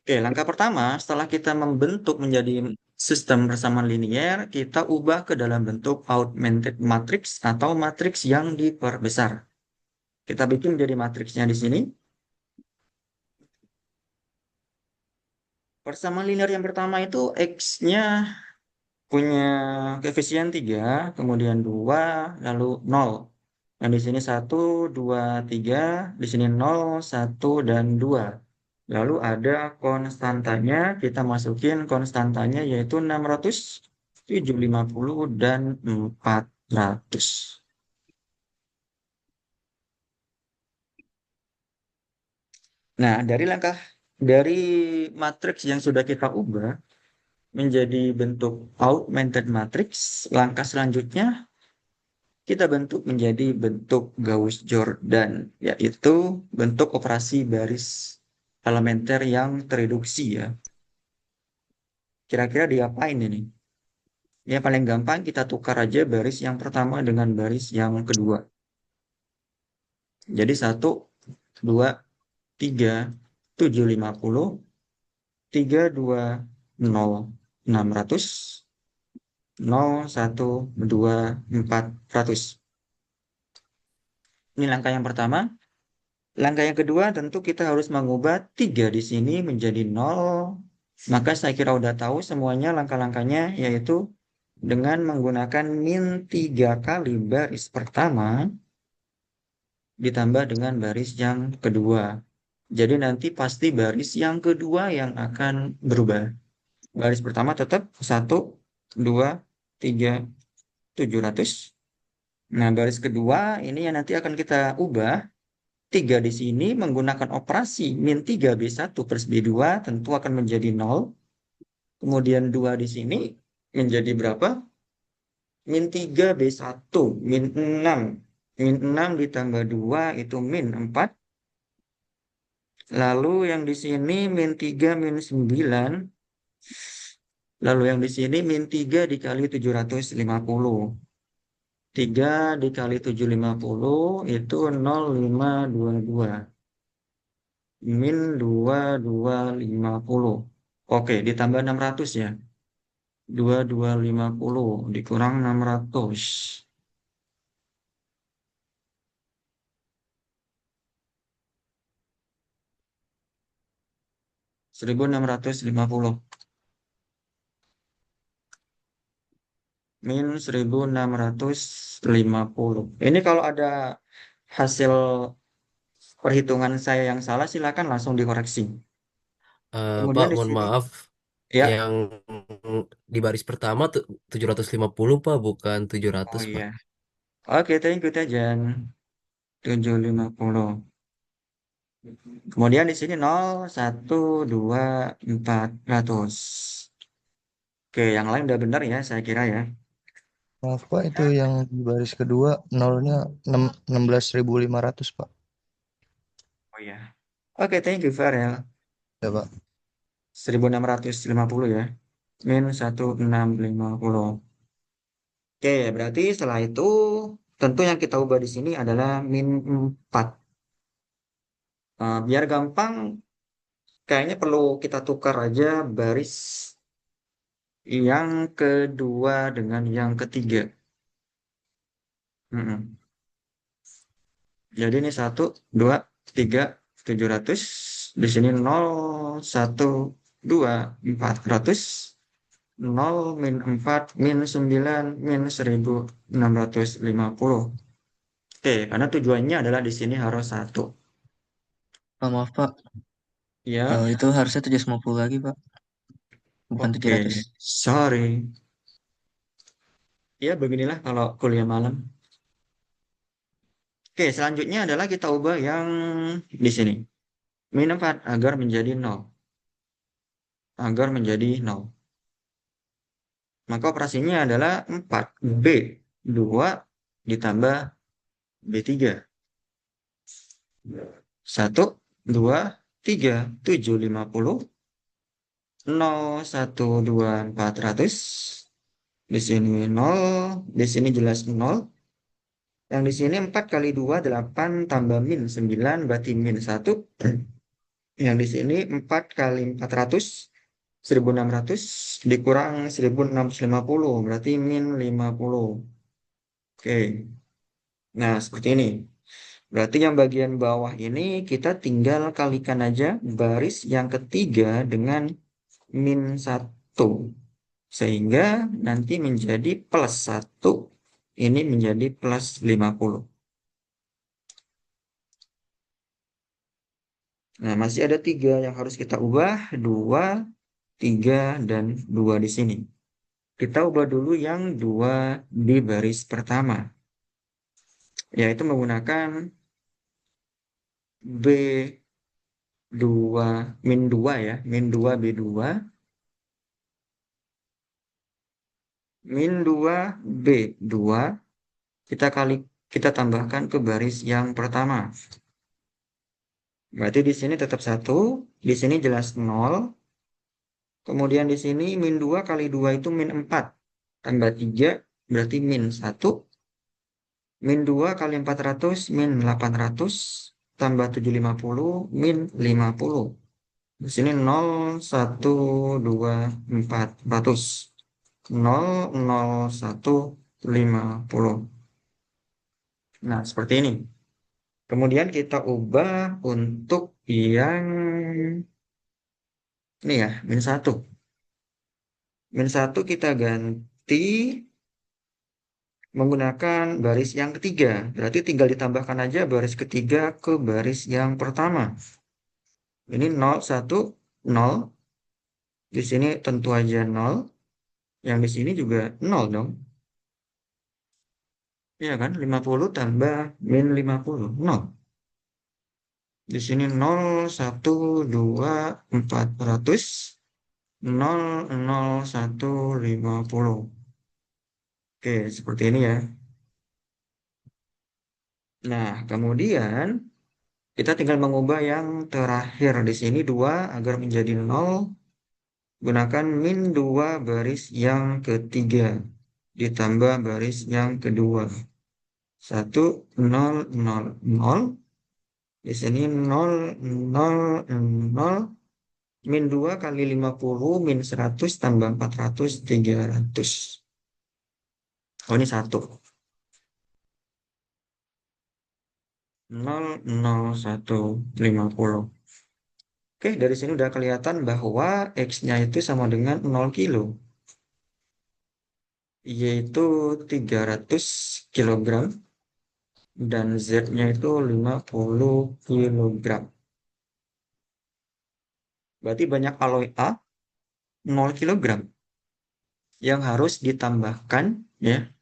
Oke, langkah pertama setelah kita membentuk menjadi sistem persamaan linier, kita ubah ke dalam bentuk augmented matrix atau matriks yang diperbesar. Kita bikin jadi matriksnya di sini. Persamaan linear yang pertama itu X-nya punya koefisien 3, kemudian 2, lalu 0. Dan di sini 1, 2, 3, di sini 0, 1, dan 2. Lalu ada konstantanya, kita masukin konstantanya yaitu 600, 750, dan 400. Nah, dari matriks yang sudah kita ubah menjadi bentuk augmented matrix, langkah selanjutnya kita bentuk menjadi bentuk Gauss-Jordan, yaitu bentuk operasi baris elementer yang tereduksi ya. Kira-kira diapain ini? Ya paling gampang kita tukar aja baris yang pertama dengan baris yang kedua. Jadi 1, 2, 3, 7, 50, 3, 2, 0, 600, 0, 1, 2, 400. Ini langkah yang pertama. Langkah yang kedua tentu kita harus mengubah 3 di sini menjadi 0. Maka saya kira udah tahu semuanya langkah-langkahnya, yaitu dengan menggunakan min 3 kali baris pertama ditambah dengan baris yang kedua. Jadi nanti pasti baris yang kedua yang akan berubah. Baris pertama tetap 1, 2, 3, 700. Nah, baris kedua ini yang nanti akan kita ubah. 3 di sini menggunakan operasi min 3B1 plus B2 tentu akan menjadi 0. Kemudian 2 di sini menjadi berapa? Min 3B1, min 6. Min 6 ditambah 2 itu min 4. Lalu yang di sini min 3 min 9. Lalu yang di sini min 3 dikali 750. 3 dikali 750 itu 0,522. Min 2250. Oke, ditambah 600 ya. 2250 dikurang 600. 1650. Min 1650. Ini kalau ada hasil perhitungan saya yang salah, silakan langsung dikoreksi. Pak, Kemudian di mohon sini, maaf, ya, yang di baris pertama tuh 750 Pak, bukan oh 700 Pak. iya. Oke, thank you, Tejan. 750. Kemudian di sini 0, 1, 2, 400. Oke, yang lain udah benar ya, saya kira ya. Maaf Pak, itu yang di baris kedua nolnya 16.500 Pak. Oh iya. Oke, thank you, Farel. Ya Pak. 1650 ya. Min 1650. Oke, berarti setelah itu tentu yang kita ubah di sini adalah min 4. Biar gampang, kayaknya perlu kita tukar aja baris yang kedua dengan yang ketiga. Mm-mm. Jadi ini 1, 2, 3, 700. Di sini 0, 1, 2, 400. 0, min 4, min 9, min 1650. Oke, karena tujuannya adalah di sini harus 1. Maaf Pak, Ya, itu harusnya 750 lagi Pak, bukan oke. 700. Sorry. Ya, beginilah kalau kuliah malam. Oke, selanjutnya adalah kita ubah yang di sini. Min 4 agar menjadi 0. Agar menjadi 0. Maka operasinya adalah 4B2 ditambah B3. 1, 2, 3, 750. 0, 1, 2, 400. Di sini 0. Di sini jelas 0. Yang di sini 4 kali 2 8 tambah min 9 berarti min 1. Yang di sini 4 kali 400 1600 dikurang 1650 berarti min 50. Oke. Nah, seperti ini. Berarti yang bagian bawah ini kita tinggal kalikan aja baris yang ketiga dengan min 1. Sehingga nanti menjadi plus 1. Ini menjadi plus 50. Nah, masih ada 3 yang harus kita ubah. 2, 3, dan 2 di sini. Kita ubah dulu yang 2 di baris pertama. Yaitu menggunakan B2, min 2 ya. Min 2 B2. Min 2 B2. Kita tambahkan ke baris yang pertama. Berarti di sini tetap 1. Di sini jelas 0. Kemudian di sini min 2 kali 2 itu min 4. Tambah 3 berarti min 1. Min 2 kali 400 min 800. Tambah 750 min 50. Di sini 0, 1, 2, 4. 100. 0, 0, 1, 50. Nah, seperti ini. Kemudian kita ubah untuk yang ini ya, min 1. Min 1 kita ganti menggunakan baris yang ketiga. Berarti tinggal ditambahkan aja baris ketiga ke baris yang pertama. Ini 0, 1, 0. Di sini tentu aja 0. Yang di sini juga 0 dong. Iya kan? 50 tambah min 50. 0. Di sini 0, 1, 2, 400. 0, 0, 1, 50. Oke, seperti ini ya. Nah, kemudian kita tinggal mengubah yang terakhir di sini 2 agar menjadi 0. Gunakan min 2 baris yang ketiga ditambah baris yang kedua. 1, 0, 0, 0. Di sini 0, 0, 0. Min 2 kali 50 min 100 tambah 400 300. Oh, ini 1. 0, 0, 1, 50. Oke, dari sini udah kelihatan bahwa X-nya itu sama dengan 0 kilo. Yaitu 300 kilogram. Dan Z-nya itu 50 kilogram. Berarti banyak alloy A 0 kilogram. Yang harus ditambahkan ya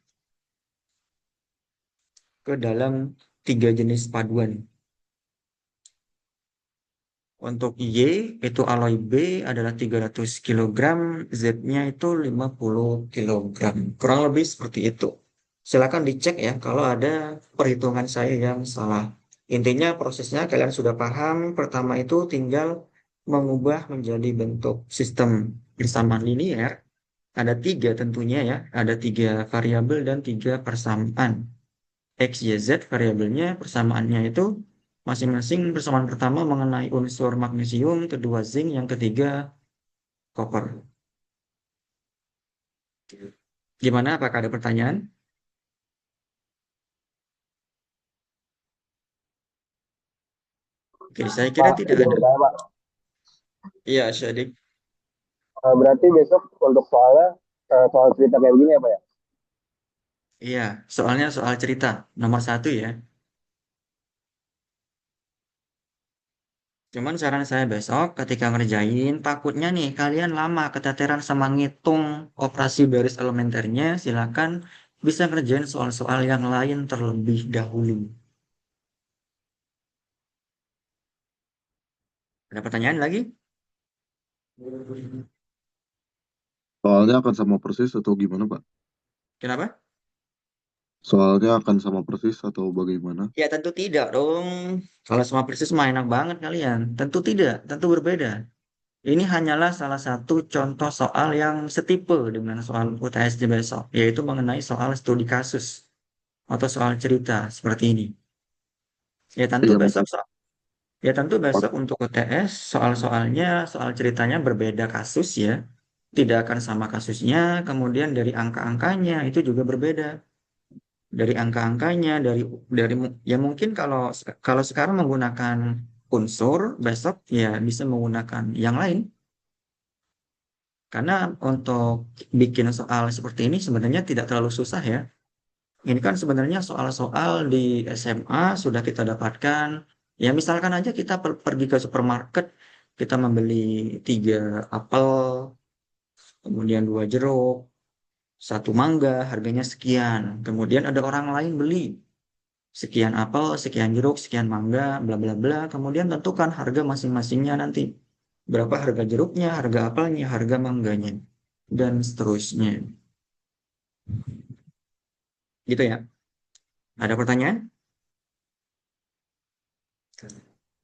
ke dalam 3 jenis paduan. Untuk Y itu alloy B adalah 300 kg, Z-nya itu 50 kg. Kurang lebih seperti itu. Silakan dicek ya kalau ada perhitungan saya yang salah. Intinya prosesnya kalian sudah paham. Pertama itu tinggal mengubah menjadi bentuk sistem persamaan linear. Ada 3 tentunya ya. Ada 3 variabel dan 3 persamaan. X, Y, Z variabelnya persamaannya itu masing-masing persamaan pertama mengenai unsur magnesium, kedua zinc, yang ketiga koper. Gimana? Apakah ada pertanyaan? Oke, saya kira Pak, tidak izin ada. bertanya, Pak. Iya, Syadik. Berarti besok untuk soalnya soal cerita kayak begini ya, Pak ya? Iya, soalnya soal cerita nomor 1 ya. Cuman saran saya besok ketika ngerjain, takutnya nih kalian lama keteteran sama ngitung operasi baris elementernya, silakan bisa ngerjain soal-soal yang lain terlebih dahulu. Ada pertanyaan lagi? Soalnya akan sama persis atau gimana, Pak? Kenapa? Soalnya akan sama persis atau bagaimana? Ya tentu tidak dong. Kalau semua persis mah enak banget kalian. Tentu tidak, tentu berbeda. Ini hanyalah salah satu contoh soal yang setipe dengan soal UTS di besok, yaitu mengenai soal studi kasus. atau soal cerita seperti ini. Ya tentu Iya besok betul. ya tentu besok untuk UTS soal-soalnya, soal ceritanya berbeda kasus ya. Tidak akan sama kasusnya, kemudian dari angka-angkanya itu juga berbeda. Dari angka-angkanya, ya mungkin kalau sekarang menggunakan unsur, besok ya bisa menggunakan yang lain. Karena untuk bikin soal seperti ini sebenarnya tidak terlalu susah ya. Ini kan sebenarnya soal-soal di SMA sudah kita dapatkan. Ya misalkan aja kita pergi ke supermarket, kita membeli 3 apel, kemudian 2 jeruk, 1 mangga, harganya sekian. Kemudian ada orang lain beli sekian apel, sekian jeruk, sekian mangga, bla bla bla. Kemudian tentukan harga masing-masingnya nanti. Berapa harga jeruknya, harga apelnya, harga mangganya, dan seterusnya. Gitu ya. Ada pertanyaan?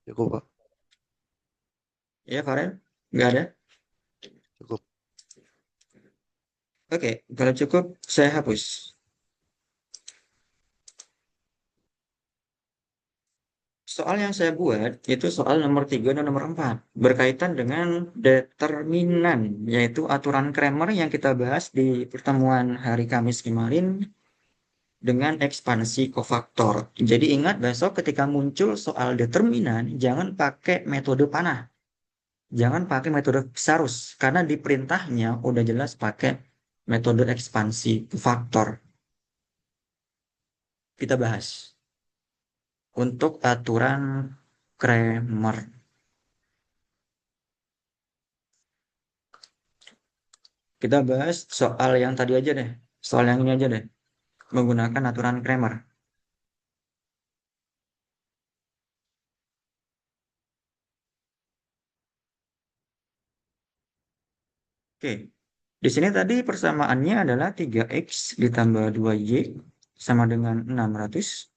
Cukup, Pak. Ya, Farel? Nggak ada? Cukup. Oke, kalau cukup, saya hapus. Soal yang saya buat itu soal nomor 3 dan nomor 4. Berkaitan dengan determinan, yaitu aturan Kramer yang kita bahas di pertemuan hari Kamis kemarin dengan ekspansi kofaktor. Jadi ingat besok ketika muncul soal determinan, jangan pakai metode panah. Jangan pakai metode Sarus, karena di perintahnya udah jelas pakai metode ekspansi kofaktor. Kita bahas untuk aturan Kramer. Kita bahas soal yang tadi aja deh. Soal yang ini aja deh. Menggunakan aturan Kramer. Oke. Di sini tadi persamaannya adalah 3x ditambah 2y sama dengan 600.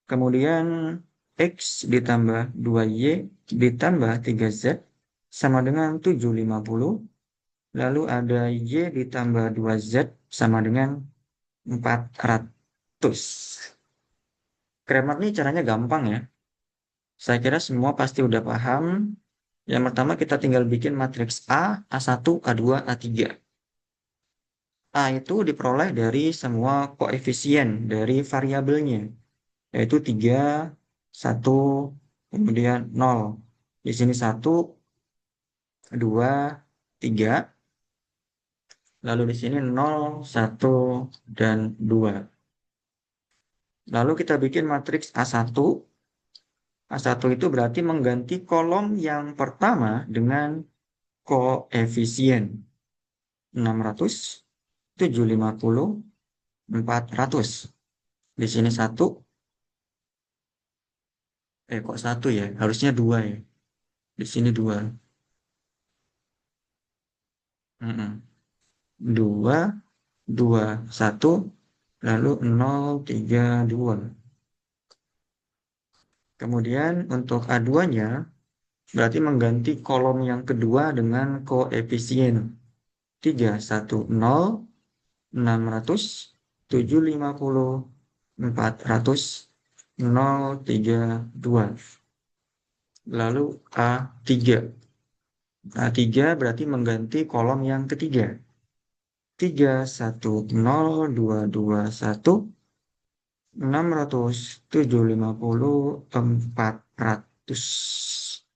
Kemudian x ditambah 2y ditambah 3z sama dengan 750. Lalu ada y ditambah 2z sama dengan 400. Kramer ini caranya gampang ya. Saya kira semua pasti udah paham. Yang pertama kita tinggal bikin matriks A1, A2, A3. A itu diperoleh dari semua koefisien dari variabelnya, yaitu 3, 1, kemudian 0. Di sini 1, 2, 3. Lalu di sini 0, 1, dan 2. Lalu kita bikin matriks A1. A1 itu berarti mengganti kolom yang pertama dengan koefisien 600, 750, 400. Di sini 1. Kok 1 ya? Harusnya 2 ya. Di sini 2. 2, 2, 1, lalu 0, 3, 2. Kemudian untuk A2-nya berarti mengganti kolom yang kedua dengan koefisien 3, 1, 0, 600, 750, 400, 0, 3, 2. Lalu A3. A3 berarti mengganti kolom yang ketiga. 3, 1, 0, 2, 2, 1, 600, 750, 400.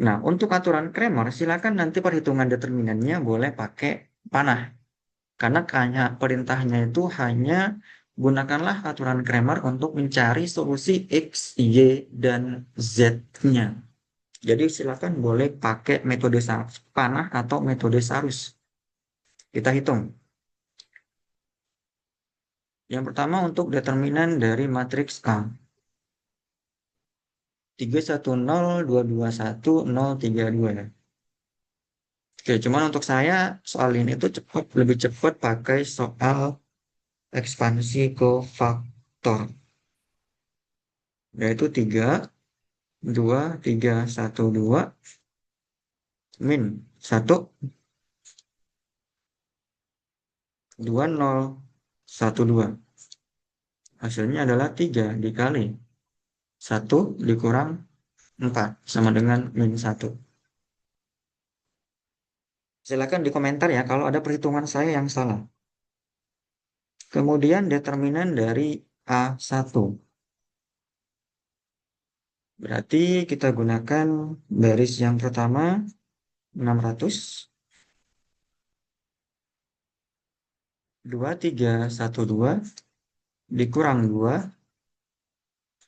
Nah, untuk aturan Kramer, silakan nanti perhitungan determinannya boleh pakai panah. Karena perintahnya itu hanya gunakanlah aturan Kramer untuk mencari solusi X, Y, dan Z-nya. Jadi silakan boleh pakai metode panah atau metode Sarus. Kita hitung. Yang pertama untuk determinan dari matriks A. 3, 1, 0, 2, 2, 1, 0, 3, 2. Oke, cuman untuk saya soal ini tuh lebih cepat pakai soal ekspansi kofaktor. Yaitu 3, 2, 3, 1, 2, min 1, 2, 0, 1, 2. Hasilnya adalah 3 dikali 1 dikurang 4 sama dengan min 1. Silakan di komentar ya kalau ada perhitungan saya yang salah. Kemudian determinan dari A1. Berarti kita gunakan baris yang pertama 600, 2312 dikurang 2,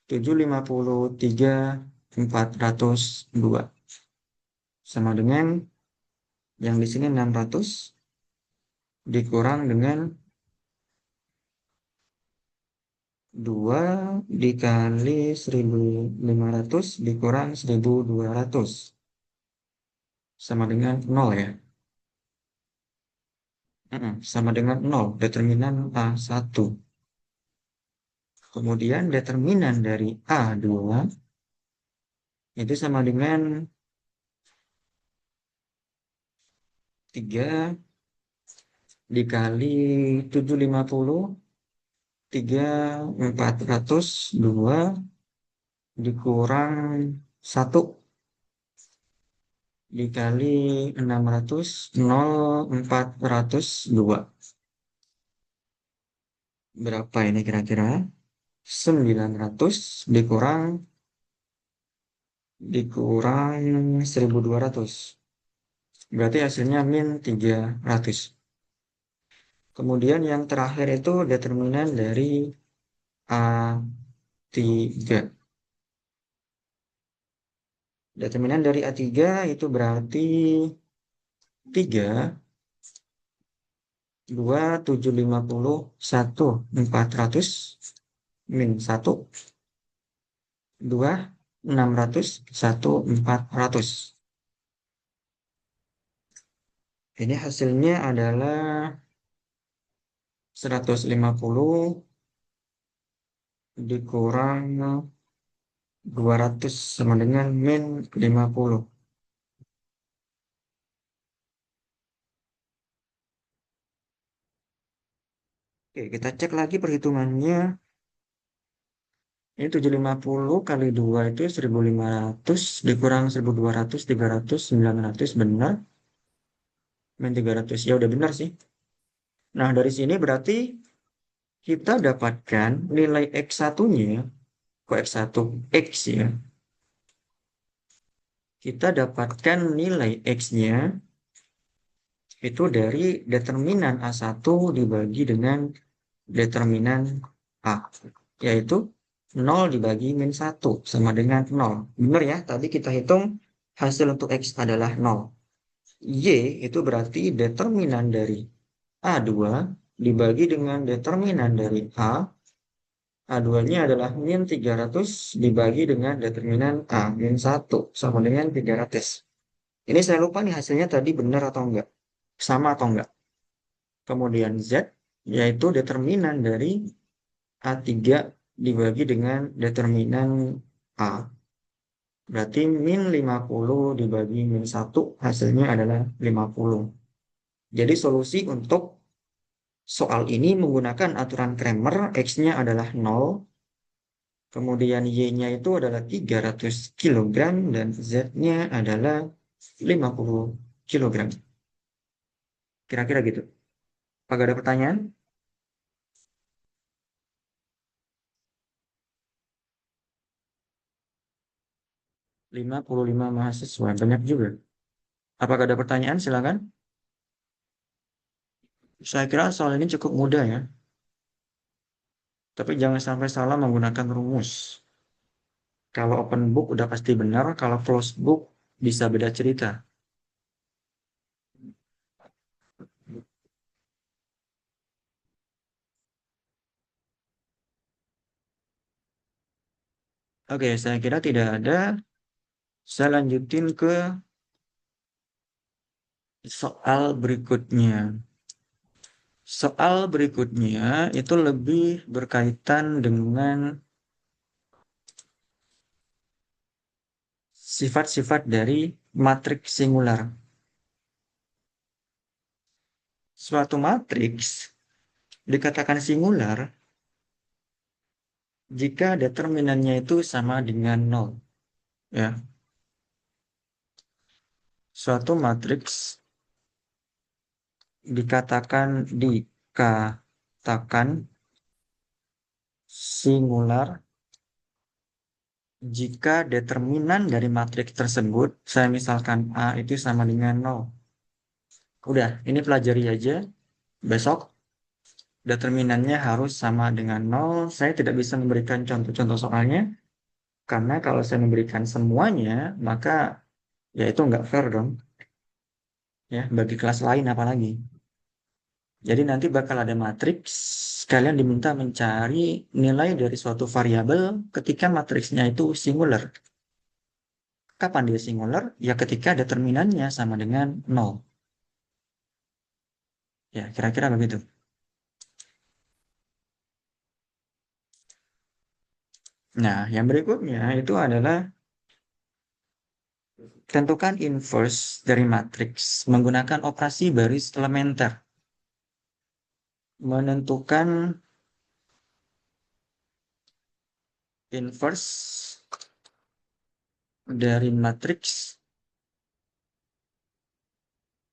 753 402 sama dengan yang di sini 600 dikurang dengan 2 dikali 1500 dikurang 1200 sama dengan 0 ya. Sama dengan 0, determinan A1. Kemudian determinan dari A2 itu sama dengan 3 dikali 750 402 dikurang 1 dikali 600 402. Berapa ini kira-kira? 900 dikurang 1200. Berarti hasilnya min 300. Kemudian yang terakhir itu determinan dari A3. Determinan dari A3 itu berarti 3 2 750 1 400 min 1 2 600 1 400. Ini hasilnya adalah 150 dikurang 200 sama dengan min 50. Oke, kita cek lagi perhitungannya. Ini 750 kali 2 itu 1500 dikurang 1200, 300, 900 benar. Min 300 ya udah benar sih. Nah, dari sini berarti kita dapatkan nilai X1-nya, kok X1 X ya. Kita dapatkan nilai X-nya itu dari determinan A1 dibagi dengan determinan A, yaitu 0 dibagi min 1 sama dengan 0. Benar ya, tadi kita hitung hasil untuk X adalah 0. Y itu berarti determinan dari A2 dibagi dengan determinan dari A. A2-nya adalah min 300 dibagi dengan determinan A, min 1 sama dengan 300. Ini saya lupa nih hasilnya tadi benar atau enggak. Sama atau enggak. Kemudian Z, yaitu determinan dari A3 dibagi dengan determinan A. Berarti min 50 dibagi min 1 hasilnya adalah 50. Jadi solusi untuk soal ini menggunakan aturan Cramer, X-nya adalah 0, kemudian Y-nya itu adalah 300 kg dan Z-nya adalah 50 kg. Kira-kira gitu. Apakah ada pertanyaan? 55 mahasiswa, banyak juga. Apakah ada pertanyaan? Silakan. Saya kira soal ini cukup mudah ya. Tapi jangan sampai salah menggunakan rumus. Kalau open book udah pasti benar, kalau closed book bisa beda cerita. Oke, saya kira tidak ada. Saya lanjutin ke soal berikutnya. Soal berikutnya itu lebih berkaitan dengan sifat-sifat dari matriks singular. Suatu matriks dikatakan singular jika determinannya itu sama dengan 0. Ya. Suatu matriks dikatakan singular jika determinan dari matriks tersebut, saya misalkan A itu sama dengan 0. Udah, ini pelajari aja. Besok determinannya harus sama dengan 0. Saya tidak bisa memberikan contoh-contoh soalnya, karena kalau saya memberikan semuanya, maka ya itu nggak fair dong. Ya, bagi kelas lain apalagi. Jadi nanti bakal ada matriks, kalian diminta mencari nilai dari suatu variabel ketika matriksnya itu singular. Kapan dia singular? Ya ketika determinannya sama dengan 0. Ya, kira-kira begitu. Nah, yang berikutnya itu adalah tentukan inverse dari matriks menggunakan operasi baris elementer. Menentukan inverse dari matriks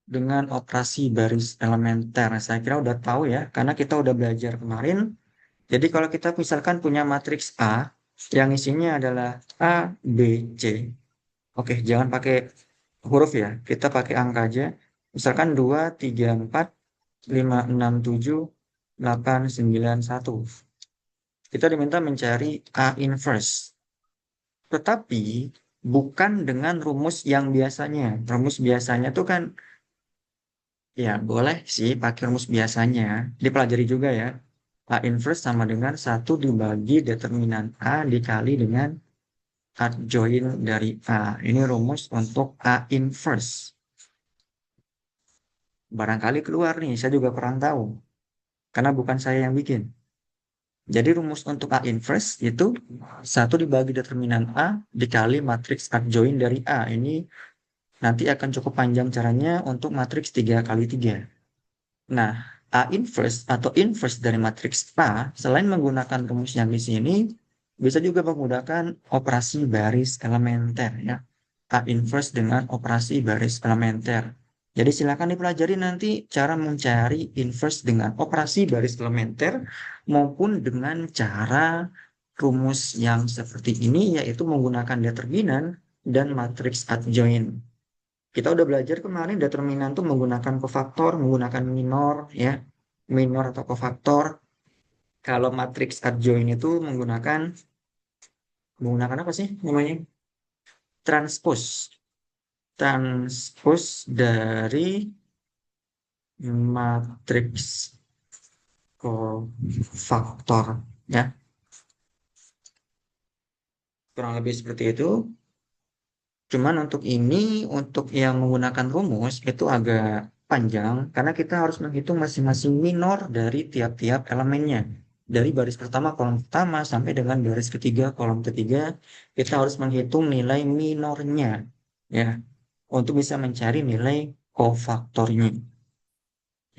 dengan operasi baris elementer. Saya kira udah tahu ya, karena kita udah belajar kemarin. Jadi kalau kita misalkan punya matriks A, yang isinya adalah A, B, C. Oke, jangan pakai huruf ya, kita pakai angka aja. Misalkan 2, 3, 4, 5, 6, 7, 8, 9, 1. Kita diminta mencari A inverse. Tetapi bukan dengan rumus yang biasanya. Rumus biasanya tuh kan, ya boleh sih pakai rumus biasanya. Dipelajari juga ya. A inverse sama dengan 1 dibagi determinan A dikali dengan adjoin dari A. Ini rumus untuk A inverse. Barangkali keluar nih, saya juga kurang tahu. Karena bukan saya yang bikin. Jadi rumus untuk A inverse itu 1 dibagi determinan A dikali matriks adjoin dari A. Ini nanti akan cukup panjang caranya untuk matriks 3 kali 3. Nah, A inverse atau inverse dari matriks A, selain menggunakan rumus yang di sini, bisa juga menggunakan operasi baris elementer ya. A inverse dengan operasi baris elementer. Jadi silakan dipelajari nanti cara mencari inverse dengan operasi baris elementer maupun dengan cara rumus yang seperti ini, yaitu menggunakan determinan dan matriks adjoin. Kita udah belajar kemarin determinan tuh menggunakan kofaktor, menggunakan minor ya, minor atau kofaktor. Kalau matriks adjoin itu menggunakan apa sih namanya? Transpose. Transpose dari matriks kofaktor ya. Kurang lebih seperti itu. Cuman untuk ini, untuk yang menggunakan rumus itu agak panjang karena kita harus menghitung masing-masing minor dari tiap-tiap elemennya. Dari baris pertama kolom pertama sampai dengan baris ketiga kolom ketiga, kita harus menghitung nilai minornya ya untuk bisa mencari nilai kofaktornya.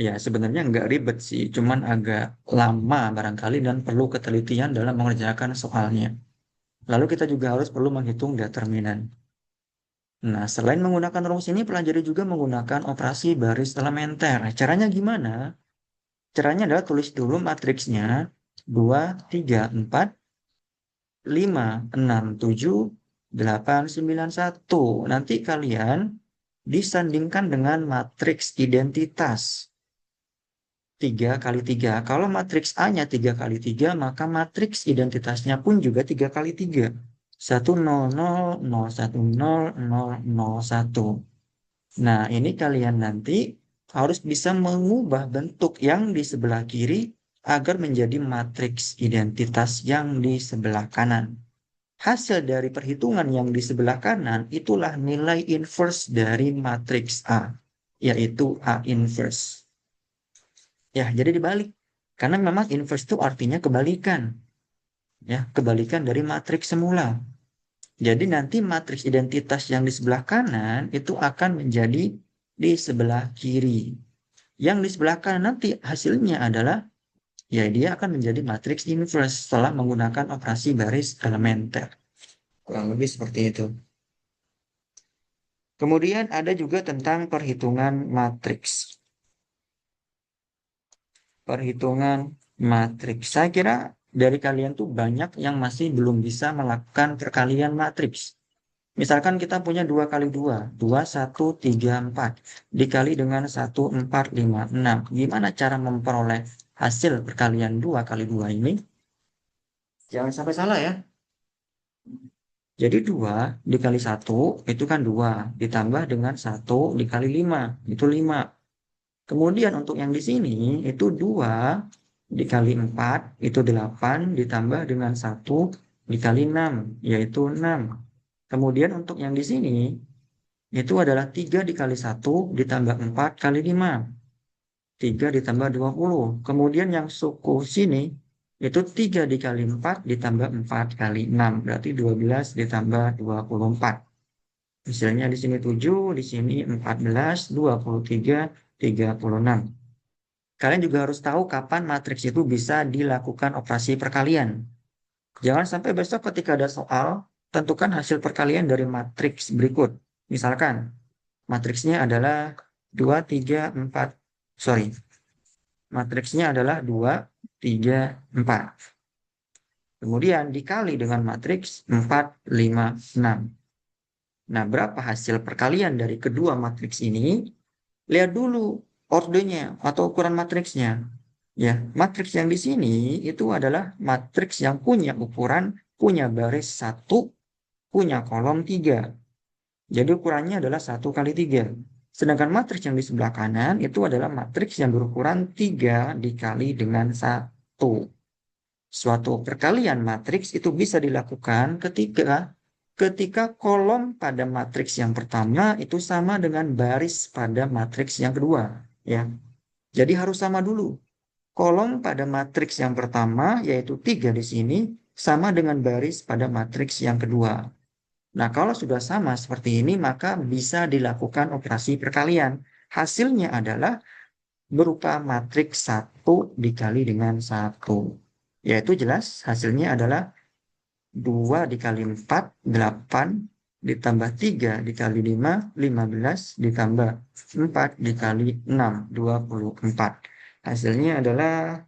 Ya, sebenarnya nggak ribet sih, cuman agak lama barangkali dan perlu ketelitian dalam mengerjakan soalnya. Lalu kita juga harus perlu menghitung determinan. Nah, selain menggunakan rumus ini, pelajari juga menggunakan operasi baris elementer. Caranya gimana? Caranya adalah tulis dulu matriksnya 2, 3, 4, 5, 6, 7, 8, 9, 1. Nanti kalian disandingkan dengan matriks identitas 3 kali 3. Kalau matriks A-nya 3 kali 3, maka matriks identitasnya pun juga 3 kali 3. 1, 0, 0, 0, 1, 0, 0, 0, 1. Nah, ini kalian nanti harus bisa mengubah bentuk yang di sebelah kiri agar menjadi matriks identitas yang di sebelah kanan. Hasil dari perhitungan yang di sebelah kanan itulah nilai inverse dari matriks A, yaitu A inverse. Ya, jadi dibalik. Karena memang inverse itu artinya kebalikan. Ya, kebalikan dari matriks semula. Jadi nanti matriks identitas yang di sebelah kanan itu akan menjadi di sebelah kiri. Yang di sebelah kanan nanti hasilnya adalah ya dia akan menjadi matriks inverse setelah menggunakan operasi baris elementer. Kurang lebih seperti itu. Kemudian ada juga tentang perhitungan matriks. Perhitungan matriks. Saya kira dari kalian tuh banyak yang masih belum bisa melakukan perkalian matriks. Misalkan kita punya 2 kali 2, 2, 1, 3, 4, dikali dengan 1, 4, 5, 6. Gimana cara memperoleh hasil perkalian 2 kali 2 ini? Jangan sampai salah ya. Jadi 2 dikali 1 itu kan 2, ditambah dengan 1 dikali 5, itu 5. Kemudian untuk yang di sini itu 2 dikali 4 itu 8, ditambah dengan 1 dikali 6, yaitu 6. Kemudian untuk yang di sini itu adalah 3 dikali 1 ditambah 4 kali 5. 3 ditambah 20. Kemudian yang suku sini itu 3 dikali 4 ditambah 4 kali 6. Berarti 12 ditambah 24. Hasilnya di sini 7, di sini 14, 23, 36. Kalian juga harus tahu kapan matriks itu bisa dilakukan operasi perkalian. Jangan sampai besok ketika ada soal, tentukan hasil perkalian dari matriks berikut. Misalkan, matriksnya adalah 2, 3, 4. Sorry. Matriksnya adalah 2, 3, 4. Kemudian dikali dengan matriks 4, 5, 6. Nah, berapa hasil perkalian dari kedua matriks ini? Lihat dulu ordernya atau ukuran matriksnya. Ya, matriks yang di sini itu adalah matriks yang punya ukuran, punya baris 1, punya kolom 3. Jadi ukurannya adalah 1 kali 3. Sedangkan matriks yang di sebelah kanan itu adalah matriks yang berukuran 3 dikali dengan 1. Suatu perkalian matriks itu bisa dilakukan ketika kolom pada matriks yang pertama itu sama dengan baris pada matriks yang kedua. Ya. Jadi harus sama dulu. Kolom pada matriks yang pertama, yaitu 3 di sini, sama dengan baris pada matriks yang kedua. Nah, kalau sudah sama seperti ini, maka bisa dilakukan operasi perkalian. Hasilnya adalah berupa matriks 1 dikali dengan 1. Yaitu jelas hasilnya adalah 2 dikali 4, 8, ditambah 3 dikali 5, 15, ditambah 4 dikali 6, 24. Hasilnya adalah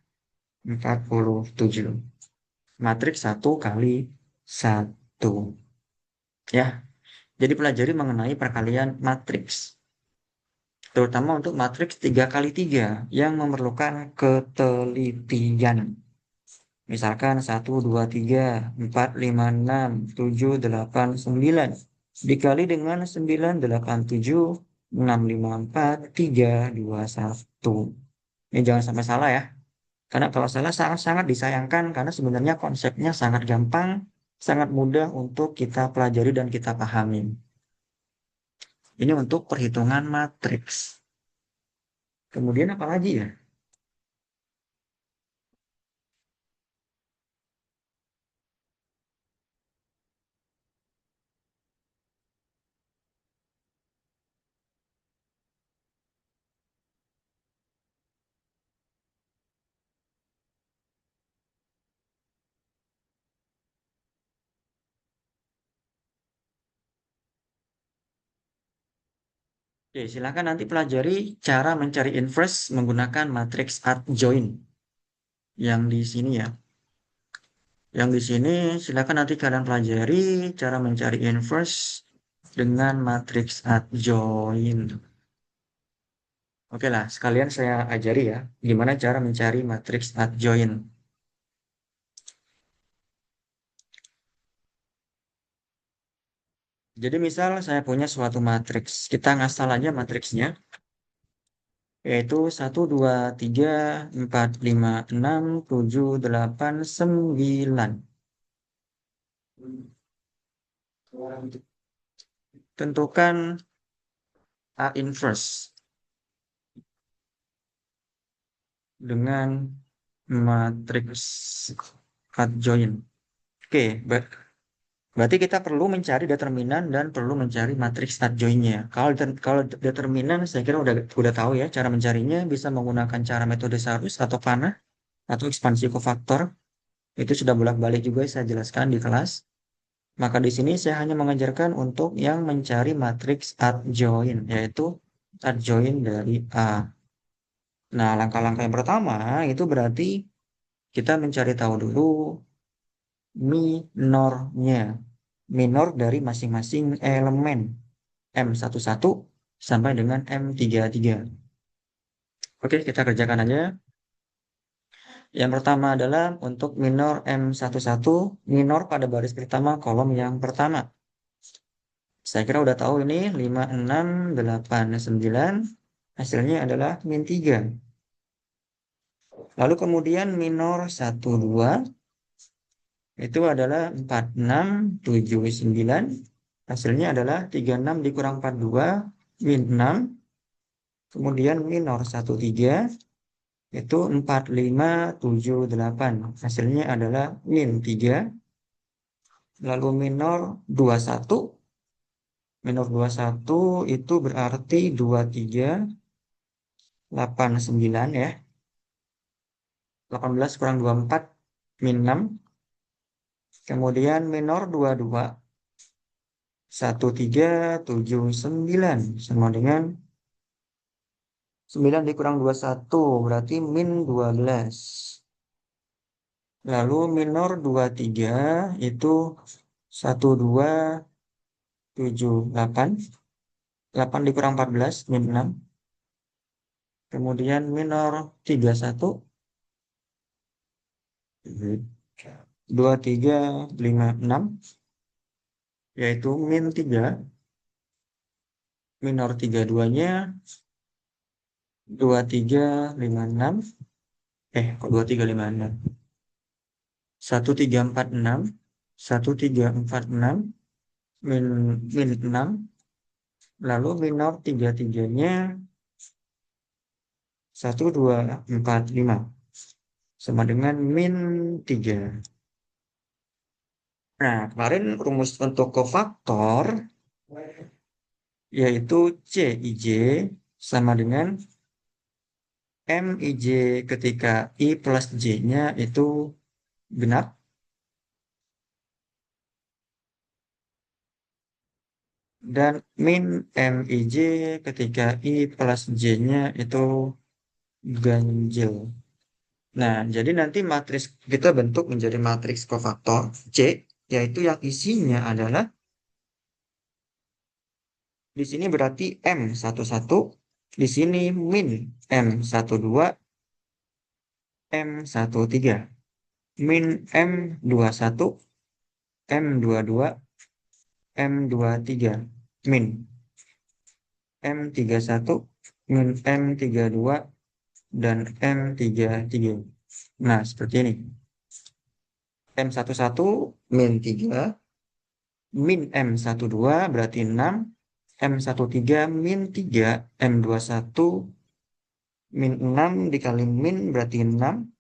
47. Matriks 1 kali 1. Ya, jadi pelajari mengenai perkalian matriks. Terutama untuk matriks 3 kali 3 yang memerlukan ketelitian. Misalkan 1, 2, 3, 4, 5, 6, 7, 8, 9. Dikali dengan 9, 8, 7, 6, 5, 4, 3, 2, 1. Ini jangan sampai salah ya. Karena kalau salah sangat-sangat disayangkan karena sebenarnya konsepnya sangat gampang, sangat mudah untuk kita pelajari dan kita pahami. Ini untuk perhitungan matriks. Kemudian apa lagi ya? Oke, silakan nanti pelajari cara mencari inverse menggunakan matriks adjoint yang di sini ya. Yang di sini silakan nanti kalian pelajari cara mencari inverse dengan matriks adjoint. Oke lah, sekalian saya ajari ya, gimana cara mencari matriks adjoint. Jadi misal saya punya suatu matriks, kita ngasal aja matriksnya, yaitu 1, 2, 3, 4, 5, 6, 7, 8, 9. Tentukan A inverse dengan matriks adjoint. Oke, berarti kita perlu mencari determinan dan perlu mencari matriks adjointnya. Kalau determinan saya kira udah tahu ya cara mencarinya, bisa menggunakan cara metode Sarus atau panah atau ekspansi kofaktor. Itu sudah bolak-balik juga saya jelaskan di kelas. Maka di sini saya hanya mengajarkan untuk yang mencari matriks adjoin, yaitu adjoin dari A. Nah, langkah-langkah yang pertama itu berarti kita mencari tahu dulu minornya. Minor dari masing-masing elemen M11 sampai dengan M33. Oke, kita kerjakan aja. Yang pertama adalah untuk minor M11, minor pada baris pertama kolom yang pertama. Saya kira udah tahu ini 5, 6, 8, 9. Hasilnya adalah min 3. Lalu kemudian minor 1, 2. Itu adalah 4, 6, 7, 9. Hasilnya adalah 36 dikurang 42, min 6. Kemudian minor 1, 3. Itu 4, 5, 7, 8. Hasilnya adalah min 3. Lalu minor 21. Minor 21 itu berarti 23, 8, 9 ya. 18 kurang 24, min 6. Kemudian minor 22. 1, 3, 7, 9. Sama dengan 9 dikurang 21, berarti min 12. Lalu minor 23 itu 1, 2, 7, 8. 8 dikurang 14, min 6. Kemudian minor 31. 2, 3, 5, 6. Yaitu min 3. Minor 32-nya 2, 3, 5, 6. Kok 2, 3, 5, 6? 1, 3, 4, 6. 1, 3, 4, 6. Min 6. Lalu minor 33-nya 1, 2, 4, 5. Sama dengan min 3. Nah, kemarin rumus untuk kofaktor yaitu CIJ sama dengan MIJ ketika I plus J-nya itu genap. Dan min MIJ ketika I plus J-nya itu ganjil. Nah, jadi nanti matriks kita bentuk menjadi matriks kofaktor C, yaitu yang isinya adalah di sini berarti M11, di sini min M12, M13, min M21, M22, M23, min M31, min M32, dan M33. Nah, seperti ini. M11 min 3, min M12 berarti 6, M13 min 3, M21 min 6 dikali min berarti 6,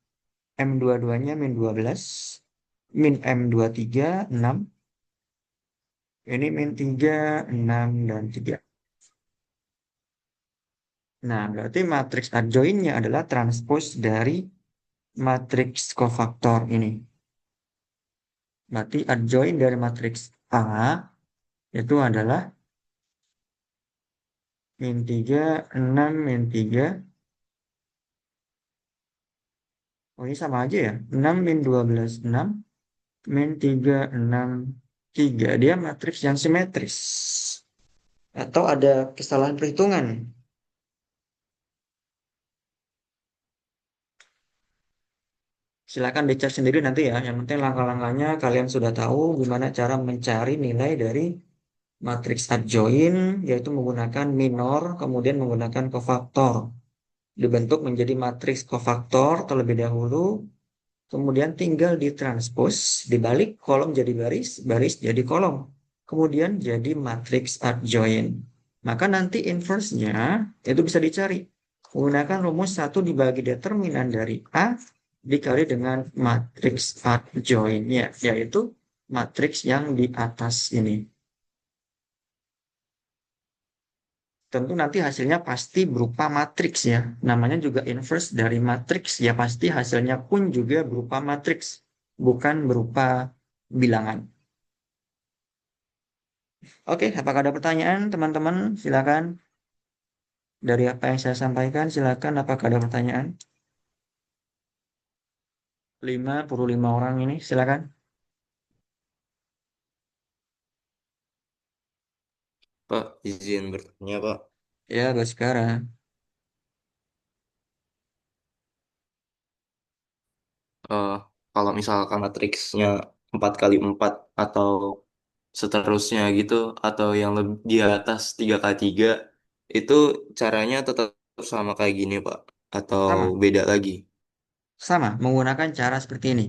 M22-nya min 12, min M23 6, ini min 3, 6, dan 3. Nah, berarti matriks adjoinnya adalah transpose dari matriks kofaktor ini. Berarti adjoin dari matriks A itu adalah min 3, 6, min 3. Oh, ini sama aja ya. 6 min 12, 6. Min 3, 6, 3. Dia matriks yang simetris. Atau ada kesalahan perhitungan. Silakan dicek sendiri nanti ya. Yang penting langkah-langkahnya kalian sudah tahu gimana cara mencari nilai dari matriks adjoin, yaitu menggunakan minor, kemudian menggunakan kofaktor. Dibentuk menjadi matriks kofaktor terlebih dahulu, kemudian tinggal ditranspos, dibalik kolom jadi baris, baris jadi kolom. Kemudian jadi matriks adjoin. Maka nanti inverse-nya itu bisa dicari. Menggunakan rumus 1 dibagi determinan dari A dikali dengan matriks adjoin-nya, yaitu matriks yang di atas ini. tentu nanti hasilnya pasti berupa matriks ya. Namanya juga inverse dari matriks ya, pasti hasilnya pun juga berupa matriks, bukan berupa bilangan. Oke, apakah ada pertanyaan teman-teman? Silakan. Dari apa yang saya sampaikan, silakan apakah ada pertanyaan? 55 orang ini, silakan. Pak, izin bertanya, Pak. Ya, sekarang. Eh, Kalau misalkan matriksnya 4 kali 4 atau seterusnya gitu, atau yang lebih di atas 3 kali 3 itu caranya tetap sama kayak gini, Pak? Atau Sama, beda lagi? sama, menggunakan cara seperti ini.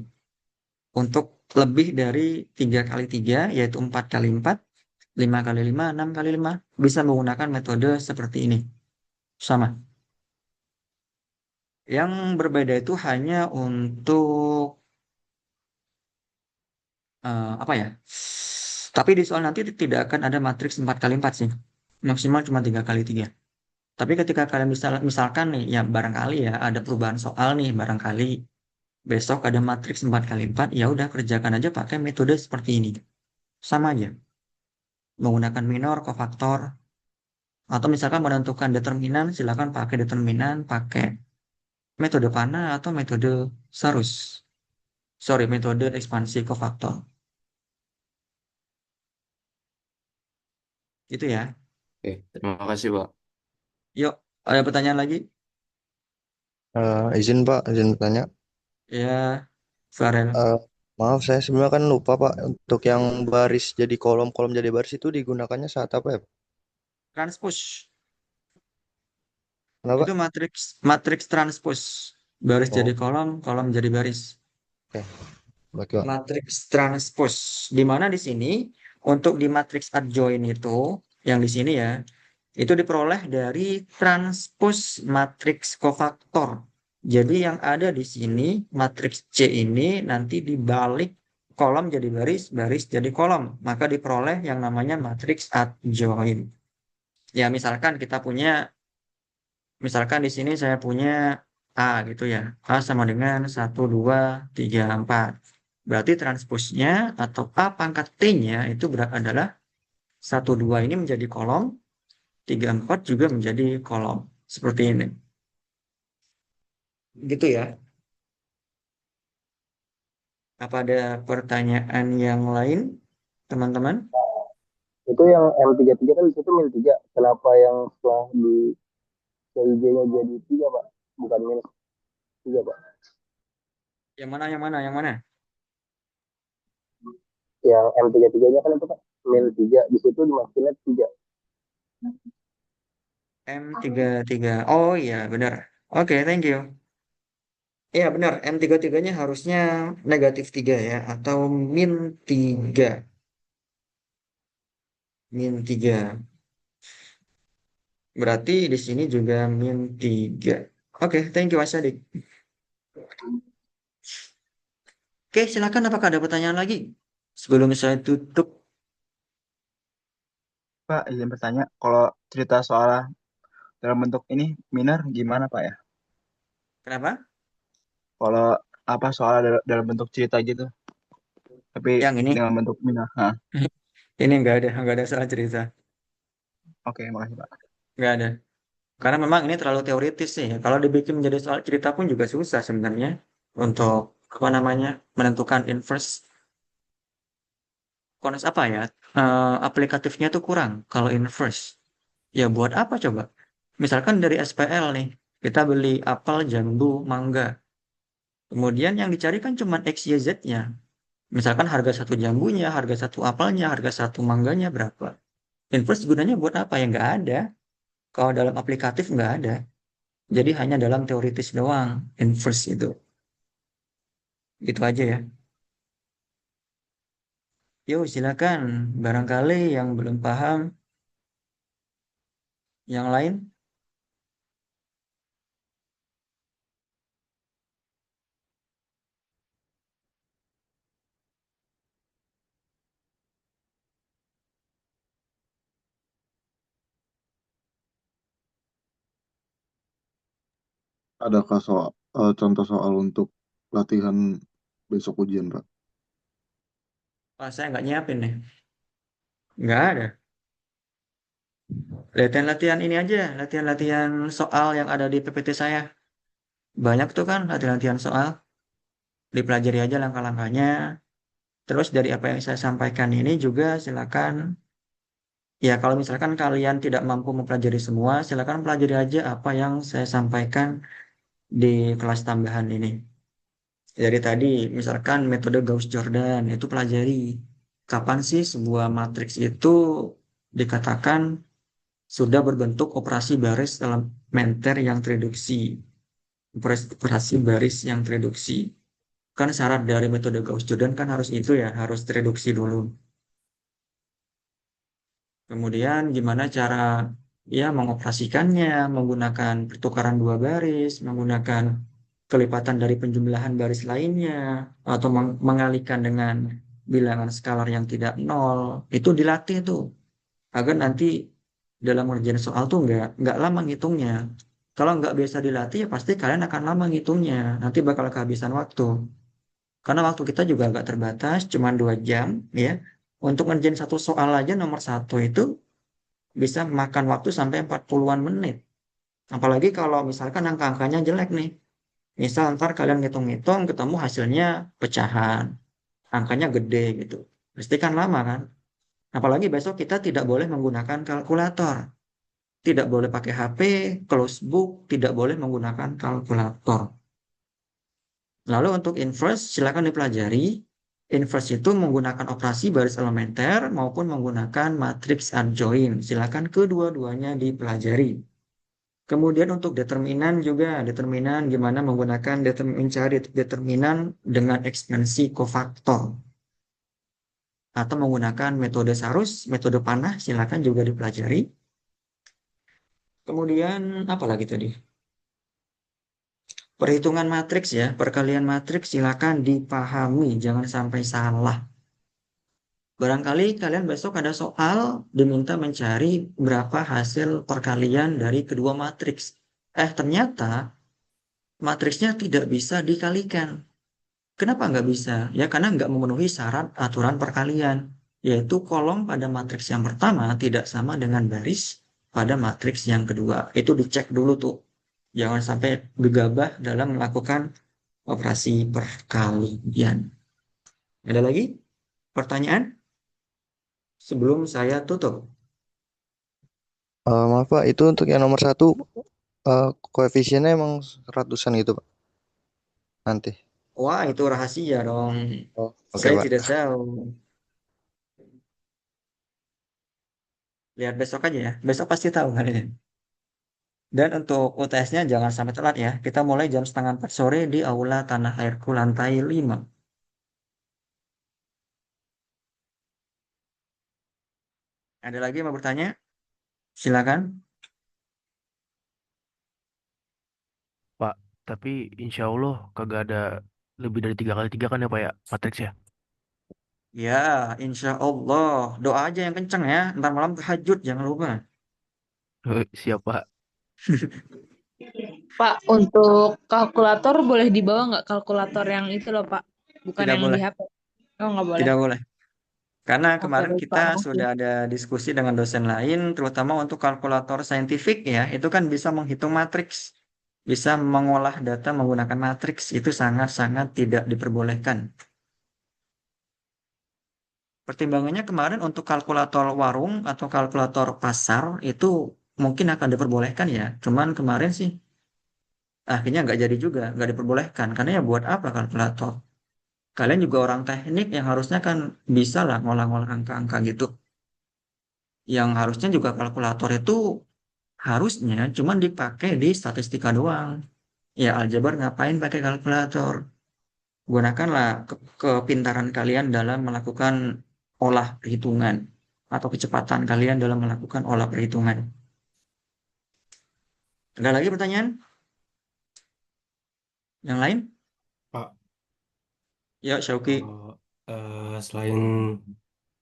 Untuk lebih dari 3 kali 3 yaitu 4 kali 4, 5 kali 5, 6 kali 5, bisa menggunakan metode seperti ini. Sama. Yang berbeda itu hanya untuk apa ya? Tapi di soal nanti tidak akan ada matriks 4 kali 4 sih. Maksimal cuma 3 kali 3. Tapi ketika kalian misalkan nih, ya barangkali ya ada perubahan soal nih, barangkali besok ada matriks 4 kali 4, ya udah kerjakan aja pakai metode seperti ini. Sama aja. Menggunakan minor, kofaktor, atau misalkan menentukan determinan, silakan pakai determinan, pakai metode panah atau metode Sarus. Sorry, metode ekspansi kofaktor. Gitu ya. Oke, terima kasih, Pak. Yuk, ada pertanyaan lagi? Izin Pak, izin bertanya. Ya, Farel. Eh, Maaf, saya sebenarnya kan lupa Pak. Untuk yang baris jadi kolom, kolom jadi baris itu digunakannya saat apa ya, Pak? Transpose. Kenapa? Itu matriks matriks transpose. Baris jadi Oh, kolom, kolom jadi baris. oke. Oke, Pak. Matriks transpose. Di mana di sini untuk di matriks adjoin itu yang di sini ya, itu diperoleh dari transpose matriks kofaktor. Jadi yang ada di sini matriks C ini nanti dibalik kolom jadi baris, baris jadi kolom, maka diperoleh yang namanya matriks adjoin. Ya misalkan kita punya, misalkan di sini saya punya A gitu ya. A sama dengan 1, 2, 3, 4. Berarti transposnya atau A pangkat T-nya itu adalah 1, 2 ini menjadi kolom, 3, 4 juga menjadi kolom. Seperti ini. Gitu ya. Apa ada pertanyaan yang lain, teman-teman? Itu yang M33 kan di situ min 3. Kenapa yang setelah di CIJ-nya jadi 3, Pak? Bukan minus 3, Pak. Yang mana, yang mana, yang mana? Yang M33-nya kan itu, Pak, min 3. Di situ dimasukinnya 3. M33. Oh iya, benar. Oke, thank you. Iya benar, M33-nya harusnya negatif 3 ya, atau min 3. Min 3. Berarti di sini juga min 3. Oke, thank you Mas Adik. Oke, silakan apakah ada pertanyaan lagi? Sebelum saya tutup. Pak, izin bertanya, kalau cerita soal dalam bentuk ini minor gimana Pak ya? Kenapa? Kalau apa soal dalam bentuk cerita gitu, tapi Yang ini, dengan bentuk minor. Hah, ini nggak ada salah cerita. oke, makasih Pak. Nggak ada. Karena memang ini terlalu teoritis sih. Kalau dibikin menjadi soal cerita pun juga susah sebenarnya. Untuk, apa namanya, menentukan inverse. Kones apa ya? Aplikatifnya tuh kurang kalau inverse. Ya buat apa coba? Misalkan dari SPL nih, kita beli apel, jambu, mangga. Kemudian yang dicari kan cuma X, Y, Z-nya. Misalkan harga satu jambunya, harga satu apelnya, harga satu mangganya berapa. Inverse gunanya buat apa? Ya nggak ada. Kalau dalam aplikatif nggak ada. Jadi hanya dalam teoritis doang inverse itu. Gitu aja ya. Yuk silakan. Barangkali yang belum paham, yang lain. Adakah contoh soal untuk latihan besok ujian, Pak? Wah, saya nggak nyiapin nih. Nggak ada. Latihan-latihan ini aja, latihan-latihan soal yang ada di PPT saya. Banyak tuh kan latihan-latihan soal. Dipelajari aja langkah-langkahnya. Terus dari apa yang saya sampaikan ini juga silakan. Ya, kalau misalkan kalian tidak mampu mempelajari semua, silakan pelajari aja apa yang saya sampaikan di kelas tambahan ini. Dari tadi, misalkan metode Gauss-Jordan, itu pelajari. Kapan sih sebuah matriks itu dikatakan sudah berbentuk operasi baris elementer yang tereduksi. Operasi baris yang tereduksi. Kan syarat dari metode Gauss-Jordan kan harus itu ya, harus tereduksi dulu. Kemudian gimana cara ya mengoperasikannya, menggunakan pertukaran dua baris, menggunakan kelipatan dari penjumlahan baris lainnya, atau mengalihkan dengan bilangan skalar yang tidak nol. Itu dilatih tuh, agar nanti dalam ngerjain soal tuh nggak lama ngitungnya. Kalau nggak biasa dilatih, ya pasti kalian akan lama ngitungnya. Nanti bakal kehabisan waktu. Karena waktu kita juga agak terbatas, cuma 2 jam, ya. Untuk ngerjain satu soal aja nomor satu itu bisa makan waktu sampai 40-an menit. Apalagi kalau misalkan angka-angkanya jelek nih. Misal ntar kalian ngitung-ngitung ketemu hasilnya pecahan, angkanya gede gitu. Pasti kan lama kan? Apalagi besok kita tidak boleh menggunakan kalkulator. Tidak boleh pakai HP, close book, tidak boleh menggunakan kalkulator. Lalu untuk inverse silakan dipelajari. Inverse itu menggunakan operasi baris elementer maupun menggunakan matriks adjoint. Silakan kedua-duanya dipelajari. Kemudian untuk determinan juga, determinan gimana menggunakan mencari determinan dengan ekspansi kofaktor. Atau menggunakan metode Sarus, metode panah, silakan juga dipelajari. Kemudian apa lagi tadi? Perhitungan matriks ya, perkalian matriks silakan dipahami, jangan sampai salah. Barangkali kalian besok ada soal diminta mencari berapa hasil perkalian dari kedua matriks. Ternyata matriksnya tidak bisa dikalikan. Kenapa nggak bisa? Ya karena nggak memenuhi syarat aturan perkalian, yaitu kolom pada matriks yang pertama tidak sama dengan baris pada matriks yang kedua. Itu dicek dulu tuh. Jangan sampai gegabah dalam melakukan operasi perkalian. Ada lagi pertanyaan sebelum saya tutup? Maaf Pak, itu untuk yang nomor satu koefisiennya emang ratusan gitu Pak nanti. Wah, itu rahasia dong. Oh, oke Saya Pak. tidak tahu. Lihat besok aja ya. Besok pasti tahu kalian. Dan untuk UTS-nya jangan sampai telat ya. Kita mulai jam setengah 4 sore di Aula Tanah Airku lantai 5. Ada lagi yang mau bertanya? Silakan. Pak, tapi insya Allah kagak ada lebih dari 3 kali 3 kan ya Pak ya, matriks ya? Ya, insya Allah. Doa aja yang kenceng ya. Ntar malam tahajud, jangan lupa. Siap Pak. Pak, untuk kalkulator boleh dibawa nggak kalkulator yang itu loh, Pak? Bukan Tidak yang di boleh. HP. Oh, nggak boleh. Tidak boleh. Karena Oke, kemarin baik, kita Pak. Makasih. sudah ada diskusi dengan dosen lain, terutama untuk kalkulator saintifik ya. Itu kan bisa menghitung matriks. Bisa mengolah data menggunakan matriks. Itu sangat-sangat tidak diperbolehkan. Pertimbangannya kemarin untuk kalkulator warung atau kalkulator pasar itu mungkin akan diperbolehkan ya. Cuman kemarin sih akhirnya nggak jadi juga, nggak diperbolehkan. Karena ya buat apa kalkulator? Kalian juga orang teknik yang harusnya kan bisa lah ngolah-ngolah angka-angka gitu. Yang harusnya juga kalkulator itu harusnya cuman dipakai di statistika doang. Ya aljabar ngapain pakai kalkulator? Gunakanlah kepintaran kalian dalam melakukan olah perhitungan atau kecepatan kalian dalam melakukan olah perhitungan. Ada lagi pertanyaan? Yang lain? Pak, Ya, Syauki. kalau selain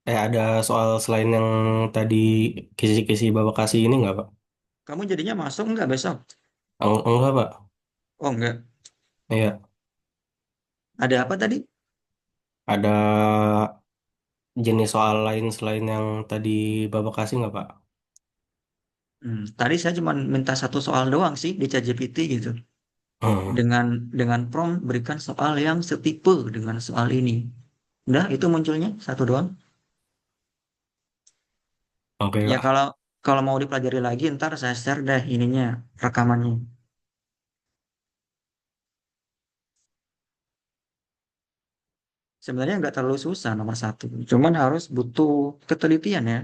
ada soal selain yang tadi kisi-kisi Bapak kasih ini nggak Pak? Kamu jadinya masuk nggak besok? Enggak Pak. Oh enggak. Iya, Ada apa tadi? ada jenis soal lain selain yang tadi Bapak kasih nggak, Pak? Tadi saya cuma minta satu soal doang sih di ChatGPT gitu. Hmm, Dengan prompt berikan soal yang setipe dengan soal ini. Udah, itu munculnya satu doang. oke, Ya Kak. kalau kalau mau dipelajari lagi ntar saya share deh ininya rekamannya. Sebenarnya nggak terlalu susah nomor satu. Cuman harus butuh ketelitian ya.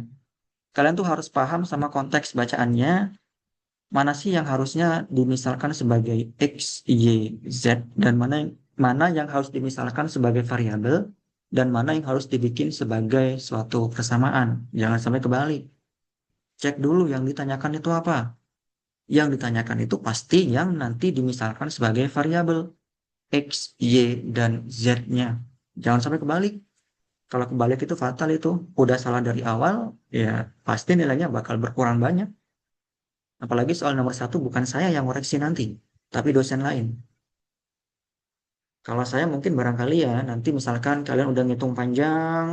Kalian tuh harus paham sama konteks bacaannya. Mana sih yang harusnya dimisalkan sebagai X, Y, Z. Dan mana yang harus dimisalkan sebagai variabel. Dan mana yang harus dibikin sebagai suatu persamaan. Jangan sampai kebalik. Cek dulu yang ditanyakan itu apa. Yang ditanyakan itu pasti yang nanti dimisalkan sebagai variabel. X, Y, dan Z-nya. Jangan sampai kebalik. Kalau kebalik itu fatal itu. Udah salah dari awal, ya pasti nilainya bakal berkurang banyak. Apalagi soal nomor satu bukan saya yang koreksi nanti, tapi dosen lain. Kalau saya mungkin barangkali ya, nanti misalkan kalian udah ngitung panjang,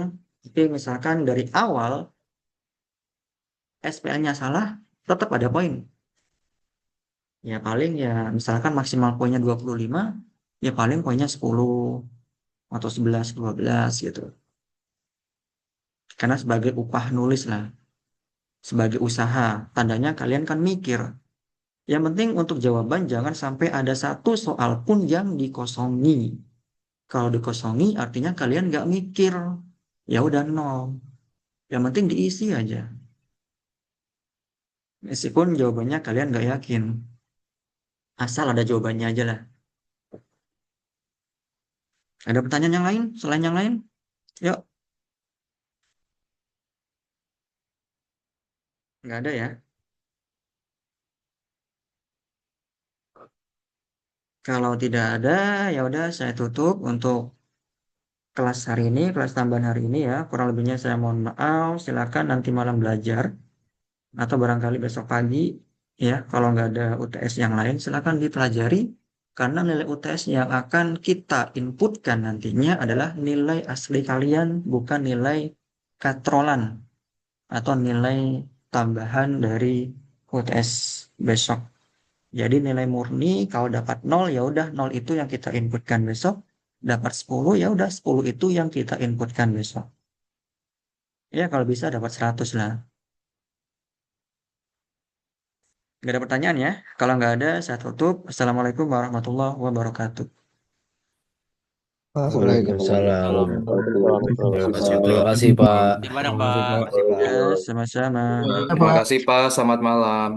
tapi misalkan dari awal SPL-nya salah, tetap ada poin. Ya paling ya misalkan maksimal poinnya 25, ya paling poinnya 10 atau 11, 12 gitu. Karena sebagai upah nulis lah, sebagai usaha, tandanya kalian kan mikir. Yang penting untuk jawaban jangan sampai ada satu soal pun yang dikosongi. Kalau dikosongi artinya kalian nggak mikir. Ya udah nol. Yang penting diisi aja. Meskipun jawabannya kalian nggak yakin. Asal ada jawabannya aja lah. Ada pertanyaan yang lain? Selain yang lain? Yuk. Nggak ada ya? Kalau tidak ada, ya udah saya tutup untuk kelas hari ini, kelas tambahan hari ini ya. Kurang lebihnya saya mohon maaf. Silakan nanti malam belajar atau barangkali besok pagi ya. Kalau nggak ada UTS yang lain, silakan dipelajari karena nilai UTS yang akan kita inputkan nantinya adalah nilai asli kalian, bukan nilai katrolan atau nilai tambahan dari UTS besok. Jadi nilai murni kalau dapat 0 ya udah 0 itu yang kita inputkan besok. Dapat 10 ya udah 10 itu yang kita inputkan besok. Ya kalau bisa dapat 100 lah. Nggak ada pertanyaan ya? Kalau nggak ada saya tutup. Assalamualaikum warahmatullahi wabarakatuh. Waalaikumsalam. Terima kasih. Terima kasih, Waalaikumsalam. Pak. Gimana Terima kasih, Pak? Pak. Makasih Ya, Pak. sama-sama. Terima kasih Pak, selamat malam.